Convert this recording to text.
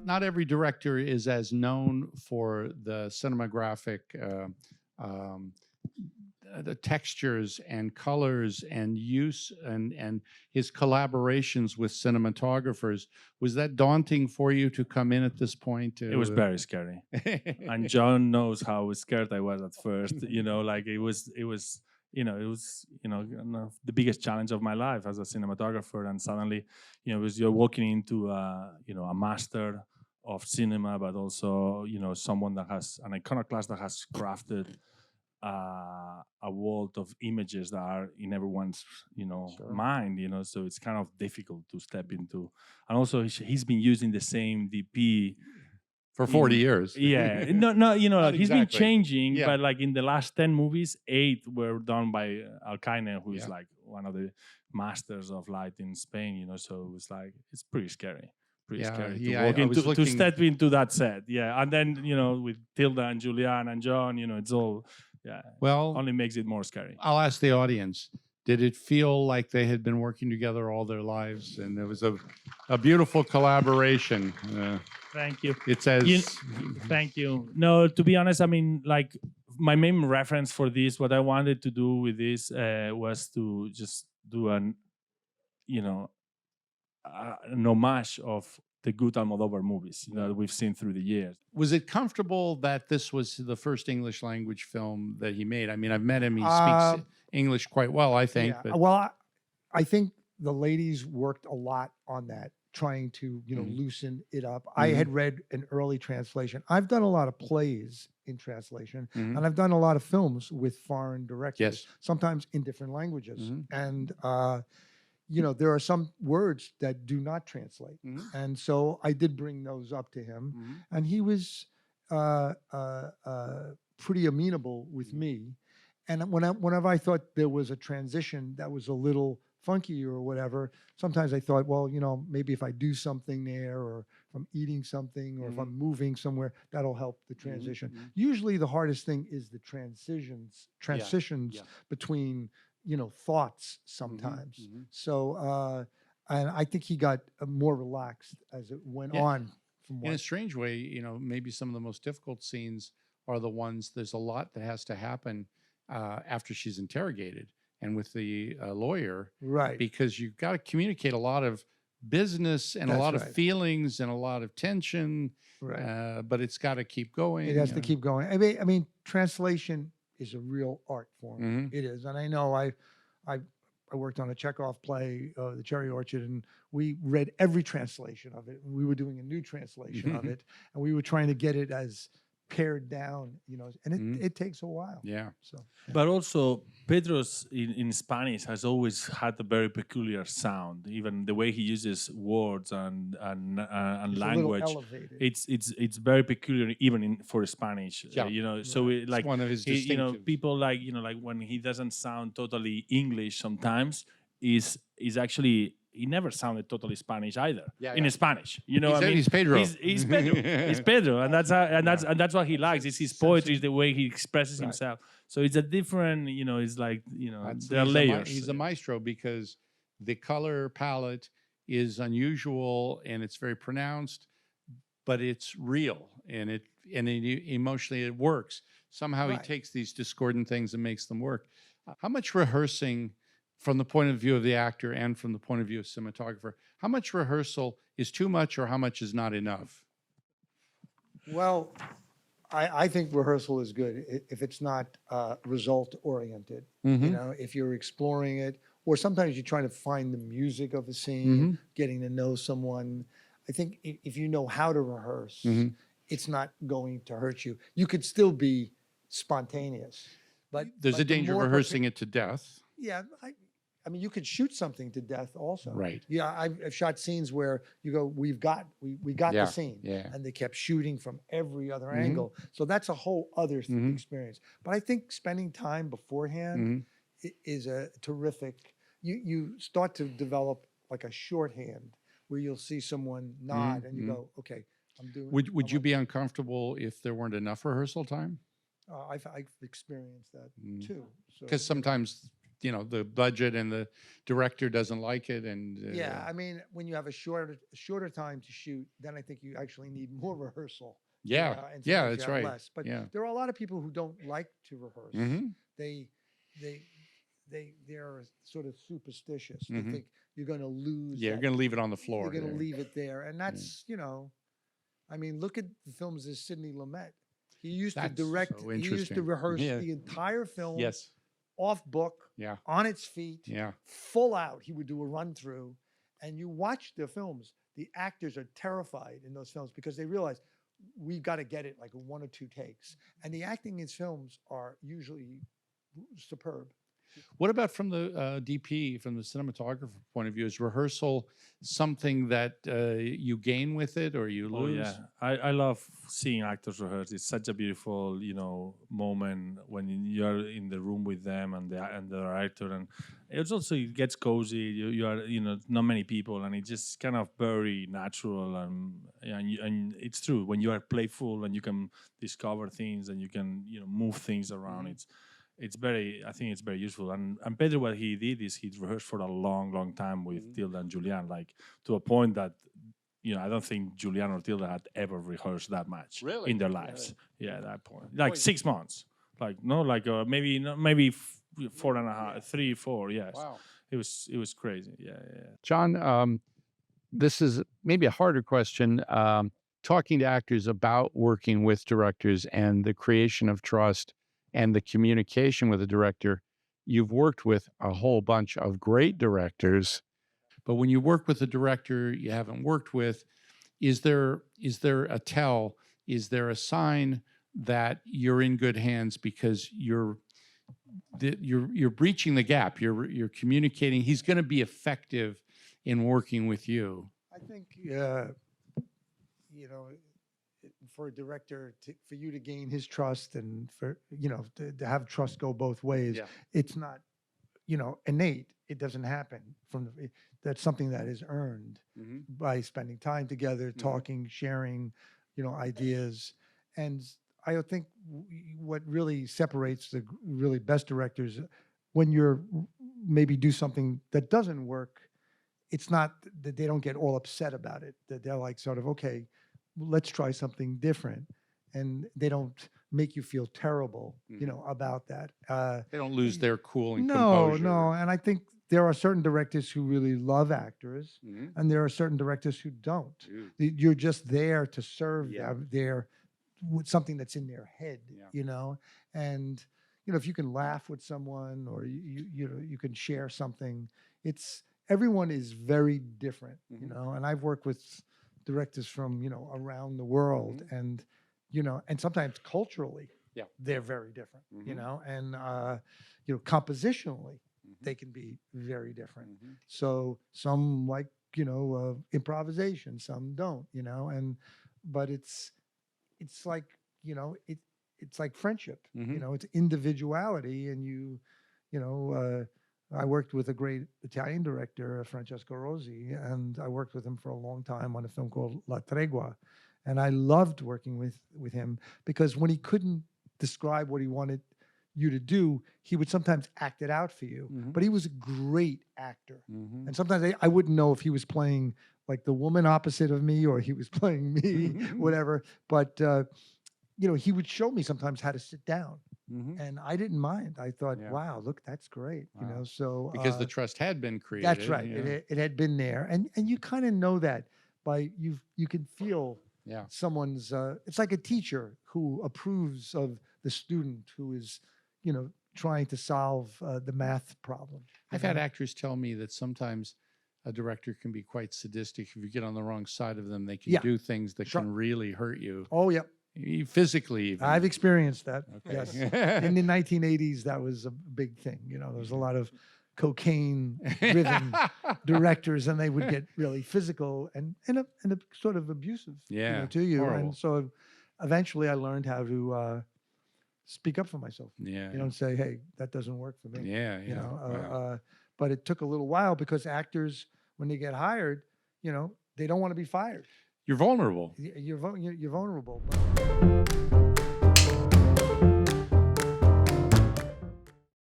not every director is as known for the cinematographic um, the textures and colors and use and his collaborations with cinematographers. Was that daunting for you to come in at this point? It was very scary, and John knows how scared I was at first. Like it was the biggest challenge of my life as a cinematographer. And suddenly, because you're walking into a master of cinema, but also someone that has an iconoclast that has crafted a world of images that are in everyone's Sure. mind. So it's kind of difficult to step into. And also he's been using the same DP for 40 years. Yeah, no, Not he's been exactly. changing, Yeah. but like in the last 10 movies, 8 were done by Alcaine, who is Yeah. like one of the masters of light in Spain. So it's like it's pretty scary. Pretty Yeah, scary yeah, to walk I into, was to looking- step into that set. Yeah, and then with Tilda and Julian and John, it's all Well, only makes it more scary. I'll ask the audience, did it feel like they had been working together all their lives? And it was a beautiful collaboration. Thank you. It says, Thank you. No, to be honest, I mean, like my main reference for this, what I wanted to do with this was to just do an homage of the good Almodovar movies that we've seen through the years. was it comfortable that this was the first English language film that he made? I mean, I've met him. He speaks English quite well, I think. Yeah. But Well, I think the ladies worked a lot on that, trying to loosen it up. I had read an early translation. I've done a lot of plays in translation, and I've done a lot of films with foreign directors, sometimes in different languages. And there are some words that do not translate, and so I did bring those up to him, and he was pretty amenable with me. And whenever I thought there was a transition that was a little funky or whatever, sometimes I thought, well, maybe if I do something there, or if I'm eating something, or if I'm moving somewhere, that'll help the transition. Usually the hardest thing is the transitions between, thoughts sometimes. So, and I think he got more relaxed as it went on. In a strange way, maybe some of the most difficult scenes are the ones, there's a lot that has to happen after she's interrogated and with the lawyer, right? Because you've got to communicate a lot of business and a lot of feelings and a lot of tension, right? But it's got to keep going. It has to keep going. I mean, translation is a real art form. It is, and I know I worked on a Chekhov play, The Cherry Orchard, and we read every translation of it. And we were doing a new translation of it, and we were trying to get it as pared down, and it takes a while. Yeah. So, but also Pedro's in Spanish has always had a very peculiar sound. Even the way he uses words and it's language, a little elevated. It's very peculiar even for Spanish. Yeah. So it's one of his distinctives. People like when he doesn't sound totally English sometimes is actually. He never sounded totally Spanish either. In Spanish, He's Pedro. He's Pedro. He's Pedro, and that's what he likes. It's his poetry, it's the way he expresses himself. So it's a different, it's like there are layers. He's a maestro because the color palette is unusual and it's very pronounced, but it's real and emotionally it works. Somehow he takes these discordant things and makes them work. How much rehearsing? From the point of view of the actor and from the point of view of cinematographer, how much rehearsal is too much or how much is not enough? Well, I think rehearsal is good if it's not result oriented. If you're exploring it, or sometimes you're trying to find the music of a scene, getting to know someone. I think if you know how to rehearse, it's not going to hurt you. You could still be spontaneous, but there's a danger of rehearsing it to death. Yeah, I mean, you could shoot something to death also. Right. Yeah, I've shot scenes where you go, we got the scene, and they kept shooting from every other angle. So that's a whole other experience. But I think spending time beforehand is a terrific. You start to develop like a shorthand where you'll see someone nod and you go, okay, I'm doing. Would you be uncomfortable if there weren't enough rehearsal time? I've experienced that too. Because sometimes the budget and the director doesn't like it, and Yeah, I mean, when you have a shorter time to shoot, then I think you actually need more rehearsal. yeah, And yeah, sometimes you that's have right. less. But Yeah. there are a lot of people who don't like to rehearse. Mm-hmm. They they're sort of superstitious. Mhm. They think you're going to lose. Yeah, you're going to leave it on the floor. You're going to there. leave it there, and that's I mean, look at the films of Sidney Lumet. He used That's to direct. so He used to interesting. rehearse Yeah. the entire film. Yes. Off book. Yeah. On its feet. Yeah. Full out. He would do a run through, and you watch the films. The actors are terrified in those films because they realize we've got to get it like 1 or 2 takes, and the acting in his films are usually superb. What about from the DP, from the cinematographer point of view? Is rehearsal something that you gain with it, or you lose? Oh yeah, I love seeing actors rehearse. It's such a beautiful, moment when you're in the room with them and the director, and it's also it gets cozy. You are not many people, and it's just kind of very natural, and it's true when you are playful and you can discover things and you can move things around. I think it's very useful. And Pedro, what he did is he rehearsed for a long time with Tilda and Julian, like to a point that, I don't think Julian or Tilda had ever rehearsed that much in their lives. Yeah, at that point. Like 6 months. Like, no, like maybe 4.5, 3, 4, yes. Wow. It was crazy. Yeah. John, this is maybe a harder question. Talking to actors about working with directors and the creation of trust and the communication with the director, you've worked with a whole bunch of great directors. But when you work with a director you haven't worked with, is there a tell? Is there a sign that you're in good hands because you're breaching the gap? You're communicating. He's going to be effective in working with you. I think for a director for you to gain his trust and for to have trust go both ways, it's not innate. It doesn't happen that's something that is earned by spending time together, talking, sharing ideas. And I think what really separates the really best directors, when you're maybe do something that doesn't work, it's not that they don't get all upset about it, that they're like sort of, okay, let's try something different. And they don't make you feel terrible, about that. They don't lose their cool and composure. No. And I think there are certain directors who really love actors, and there are certain directors who don't. You're just there to serve them there with something that's in their head, and if you can laugh with someone or you can share something, everyone is very different, and I've worked with directors from around the world, and and sometimes culturally they're very different, and compositionally they can be very different. So some like improvisation, some don't, but it's like it's like friendship, it's individuality, and I worked with a great Italian director, Francesco Rosi, and I worked with him for a long time on a film called La Tregua. And I loved working with him because when he couldn't describe what he wanted you to do, he would sometimes act it out for you. But he was a great actor. And sometimes I wouldn't know if he was playing like the woman opposite of me or he was playing me, whatever. But, he would show me sometimes how to sit down. And I didn't mind. I thought, wow, look, that's great. Wow. So because the trust had been created. That's right. It had been there. And you kind of know that by you can feel someone's it's like a teacher who approves of the student who is trying to solve the math problem. I've had actors tell me that sometimes a director can be quite sadistic. If you get on the wrong side of them, they can do things that can really hurt you. Oh yeah, physically even. I've experienced that. Okay. Yes. In the 1980s, that was a big thing. There was a lot of cocaine-driven directors, and they would get really physical and a sort of abusive, to you. Horrible. And so, eventually, I learned how to speak up for myself. And say, "Hey, that doesn't work for me." Wow. But it took a little while because actors, when they get hired, they don't want to be fired. You're vulnerable. You're vulnerable.